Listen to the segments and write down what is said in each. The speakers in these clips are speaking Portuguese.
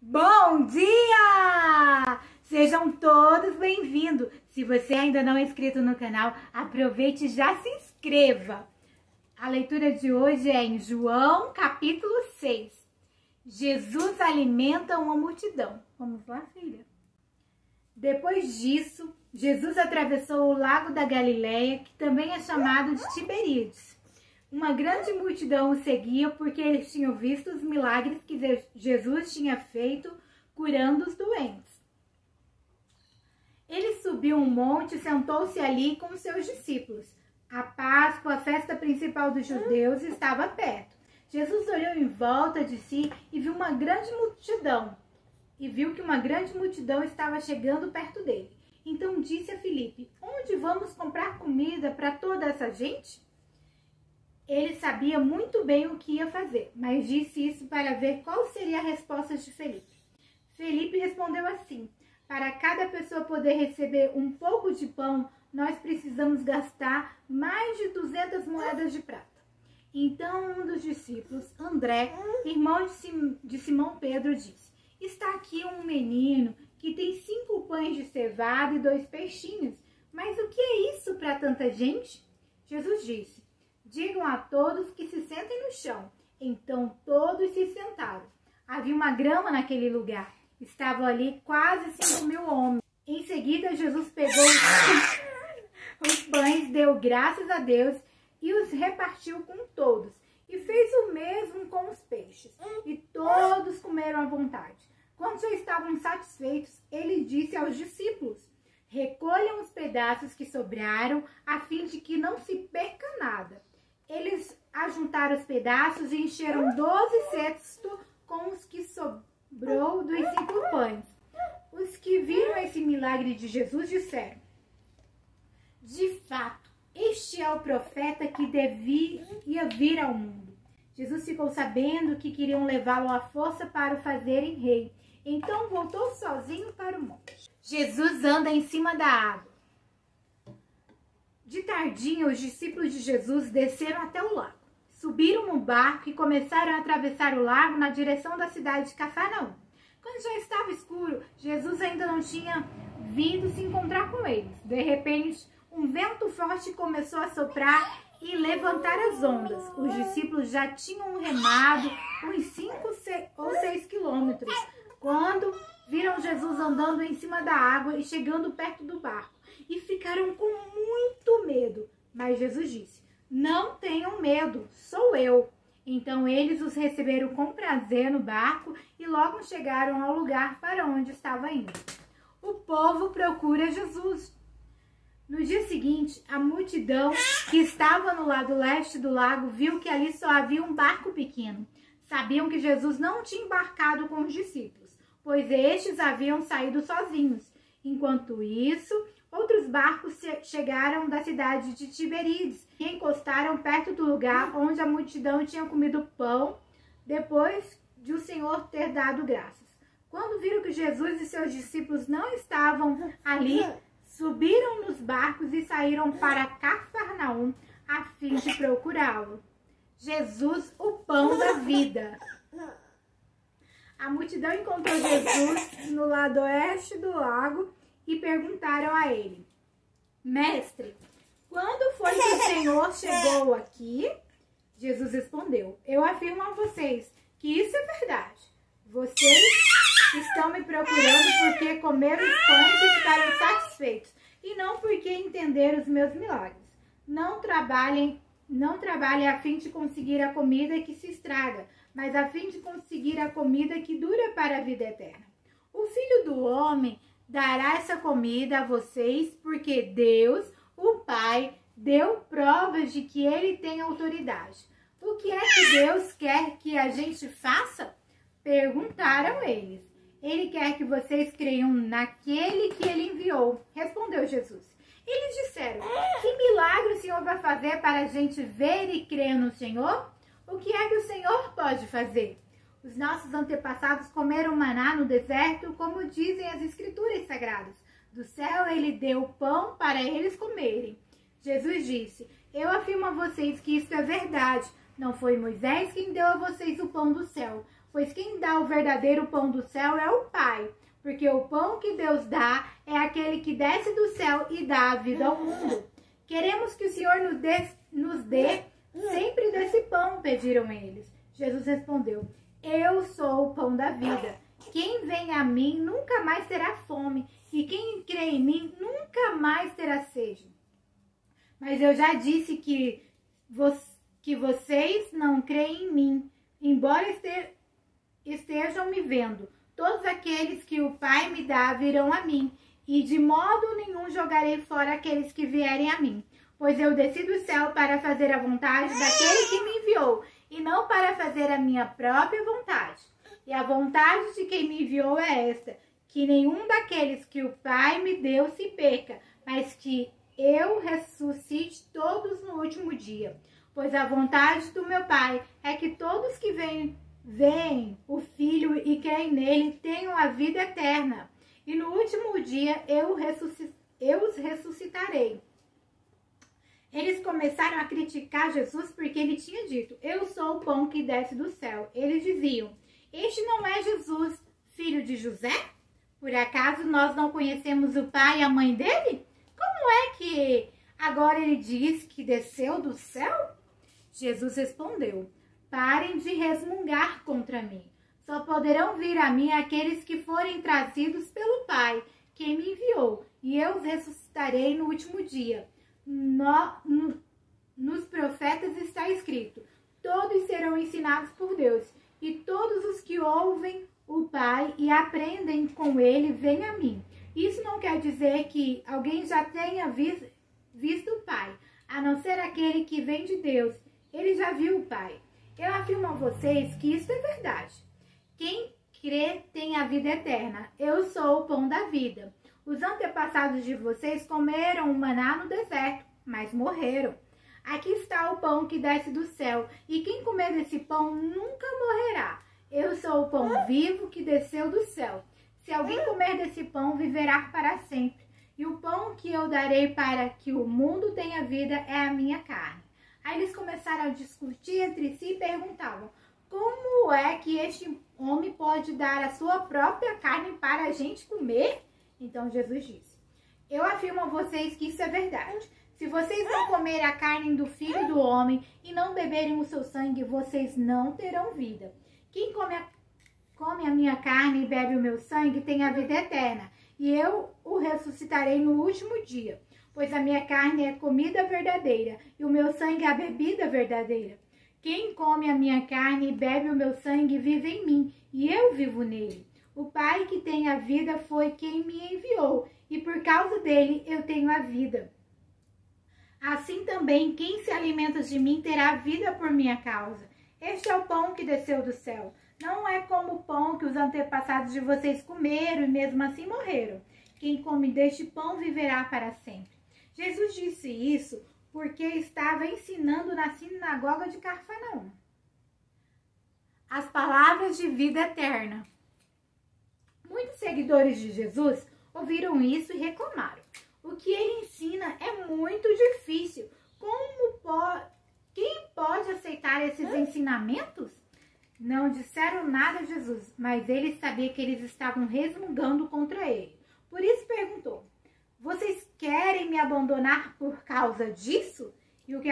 Bom dia! Sejam todos bem-vindos. Se você ainda não é inscrito no canal, aproveite e já se inscreva. A leitura de hoje é em João, capítulo 6. Jesus alimenta uma multidão. Vamos lá, filha? Depois disso, Jesus atravessou o lago da Galileia, que também é chamado de Tiberíades. Uma grande multidão o seguia porque eles tinham visto os milagres que Jesus tinha feito curando os doentes. Ele subiu um monte e sentou-se ali com seus discípulos. A Páscoa, a festa principal dos judeus, estava perto. Jesus olhou em volta de si e viu uma grande multidão. E viu que uma grande multidão estava chegando perto dele. Então disse a Filipe: "Onde vamos comprar comida para toda essa gente?" Ele sabia muito bem o que ia fazer, mas disse isso para ver qual seria a resposta de Felipe. Felipe respondeu assim: "Para cada pessoa poder receber um pouco de pão, nós precisamos gastar mais de 200 moedas de prata." Então um dos discípulos, André, irmão de Simão Pedro, disse: "Está aqui um menino que tem 5 pães de cevada e 2 peixinhos, mas o que é isso para tanta gente?" Jesus disse: "Digam a todos que se sentem no chão." Então todos se sentaram. Havia uma grama naquele lugar. Estavam ali quase 5.000 homens. Em seguida, Jesus pegou os pães, deu graças a Deus e os repartiu com todos. E fez o mesmo com os peixes. E todos comeram à vontade. Quando já estavam satisfeitos, ele disse aos discípulos: "Recolham os pedaços que sobraram, a fim de que não se perca nada." Eles ajuntaram os pedaços e encheram 12 cestos com os que sobrou dos 5 pães. Os que viram esse milagre de Jesus disseram: "De fato, este é o profeta que devia vir ao mundo." Jesus ficou sabendo que queriam levá-lo à força para o fazerem rei. Então voltou sozinho para o monte. Jesus anda em cima da água. De tardinha, os discípulos de Jesus desceram até o lago. Subiram no barco e começaram a atravessar o lago na direção da cidade de Cafarnaum. Quando já estava escuro, Jesus ainda não tinha vindo se encontrar com eles. De repente, um vento forte começou a soprar e levantar as ondas. Os discípulos já tinham remado uns 5 ou 6 quilômetros, quando viram Jesus andando em cima da água e chegando perto do barco. E ficaram com muito medo. Mas Jesus disse: "Não tenham medo, sou eu." Então eles os receberam com prazer no barco e logo chegaram ao lugar para onde estava indo. O povo procura Jesus. No dia seguinte, a multidão que estava no lado leste do lago viu que ali só havia um barco pequeno. Sabiam que Jesus não tinha embarcado com os discípulos, pois estes haviam saído sozinhos. Enquanto isso, outros barcos chegaram da cidade de Tiberíades e encostaram perto do lugar onde a multidão tinha comido pão depois de o Senhor ter dado graças. Quando viram que Jesus e seus discípulos não estavam ali, subiram nos barcos e saíram para Cafarnaum a fim de procurá-lo. Jesus, o pão da vida. A multidão encontrou Jesus no lado oeste do lago e perguntaram a ele: "Mestre, quando foi que o Senhor chegou aqui?" Jesus respondeu: "Eu afirmo a vocês que isso é verdade. Vocês estão me procurando porque comeram os pães e ficaram satisfeitos, e não porque entenderam os meus milagres. Não trabalhem a fim de conseguir a comida que se estraga, mas a fim de conseguir a comida que dura para a vida eterna. O Filho do Homem dará essa comida a vocês porque Deus, o Pai, deu provas de que ele tem autoridade." "O que é que Deus quer que a gente faça?" perguntaram eles. "Ele quer que vocês creiam naquele que ele enviou", respondeu Jesus. Eles disseram: "Que milagre o Senhor vai fazer para a gente ver e crer no Senhor? O que é que o Senhor pode fazer? Os nossos antepassados comeram maná no deserto, como dizem as Escrituras Sagradas. Do céu ele deu pão para eles comerem." Jesus disse: "Eu afirmo a vocês que isso é verdade. Não foi Moisés quem deu a vocês o pão do céu. pois quem dá o verdadeiro pão do céu é o Pai. Porque o pão que Deus dá é aquele que desce do céu e dá a vida ao mundo. Queremos que o Senhor nos dê sempre desse pão, pediram eles. Jesus respondeu: eu sou o pão da vida. Quem vem a mim nunca mais terá fome, e quem crê em mim nunca mais terá sede. Mas eu já disse que vocês não creem em mim, embora estejam me vendo. Todos aqueles que o Pai me dá virão a mim, e de modo nenhum jogarei fora aqueles que vierem a mim. Pois eu desci do céu para fazer a vontade daquele que me enviou, e não para fazer a minha própria vontade. E a vontade de quem me enviou é esta, que nenhum daqueles que o Pai me deu se perca, mas que eu ressuscite todos no último dia. Pois a vontade do meu Pai é que todos que veem o Filho e creem nele tenham a vida eterna. E no último dia eu os ressuscitarei. Eles começaram a criticar Jesus porque ele tinha dito: eu sou o pão que desce do céu. Eles diziam: este não é Jesus, filho de José? Por acaso nós não conhecemos o pai e a mãe dele? Como é que agora ele diz que desceu do céu? Jesus respondeu: parem de resmungar contra mim. Só poderão vir a mim aqueles que forem trazidos pelo Pai, que me enviou, e eu os ressuscitarei no último dia. Nos profetas está escrito: todos serão ensinados por Deus, e todos os que ouvem o Pai e aprendem com ele vêm a mim. Isso não quer dizer que alguém já tenha visto o Pai, a não ser aquele que vem de Deus. Ele já viu o Pai. Eu afirmo a vocês que isso é verdade. Quem crê tem a vida eterna. Eu sou o pão da vida. Os antepassados de vocês comeram o maná no deserto, mas morreram. Aqui está o pão que desce do céu, e quem comer desse pão nunca morrerá. Eu sou o pão vivo que desceu do céu. Se alguém comer desse pão, viverá para sempre. E o pão que eu darei para que o mundo tenha vida é a minha carne. Aí eles começaram a discutir entre si e perguntavam: como é que este homem pode dar a sua própria carne para a gente comer? Então Jesus disse: eu afirmo a vocês que isso é verdade. Se vocês não comerem a carne do Filho do Homem e não beberem o seu sangue, vocês não terão vida. Quem come a minha carne e bebe o meu sangue tem a vida eterna, e eu o ressuscitarei no último dia. Pois a minha carne é comida verdadeira, e o meu sangue é a bebida verdadeira. Quem come a minha carne e bebe o meu sangue vive em mim, e eu vivo nele. O Pai que tem a vida foi quem me enviou, e por causa dele eu tenho a vida. Assim também, quem se alimenta de mim terá vida por minha causa. Este é o pão que desceu do céu. Não é como o pão que os antepassados de vocês comeram e mesmo assim morreram. Quem come deste pão viverá para sempre. Jesus disse isso porque estava ensinando na sinagoga de Cafarnaum. As palavras de vida eterna. Muitos seguidores de Jesus ouviram isso e reclamaram. O que ele ensina é muito difícil. Quem pode aceitar esses ensinamentos? Não disseram nada a Jesus, mas ele sabia que eles estavam resmungando contra ele. Por isso perguntou: vocês querem me abandonar por causa disso? E o que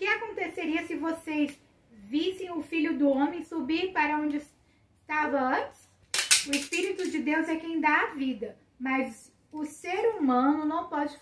aconteceria se vocês vissem o Filho do Homem subir para onde estava antes? O Espírito de Deus é quem dá a vida, mas o ser humano não pode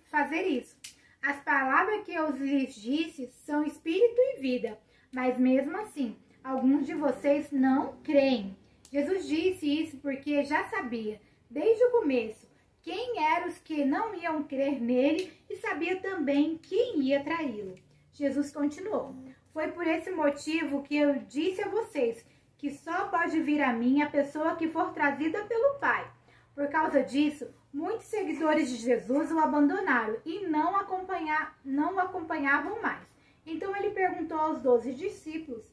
fazer isso. As palavras que eu lhes disse são espírito e vida, mas mesmo assim, alguns de vocês não creem. Jesus disse isso porque já sabia, desde o começo, quem eram os que não iam crer nele e sabia também quem ia traí-lo. Jesus continuou: foi por esse motivo que eu disse a vocês que só pode vir a mim a pessoa que for trazida pelo Pai. Por causa disso, muitos seguidores de Jesus o abandonaram e não o acompanhavam mais. Então ele perguntou aos 12 discípulos: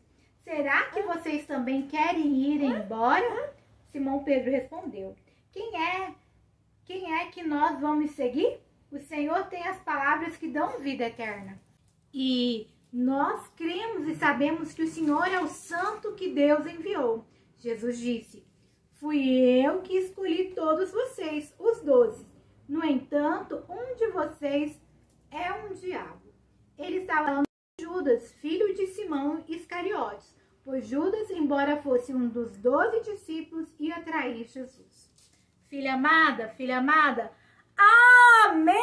será que vocês também querem ir embora? Simão Pedro respondeu: Quem é que nós vamos seguir? O Senhor tem as palavras que dão vida eterna. E Nós cremos e sabemos que o Senhor é o Santo que Deus enviou. Jesus disse: fui eu que escolhi todos vocês, os 12. No entanto, um de vocês é um diabo. Ele estava falando de Judas, filho de Simão Iscariotes, pois Judas, embora fosse um dos 12 discípulos, ia trair Jesus. Filha amada, amém!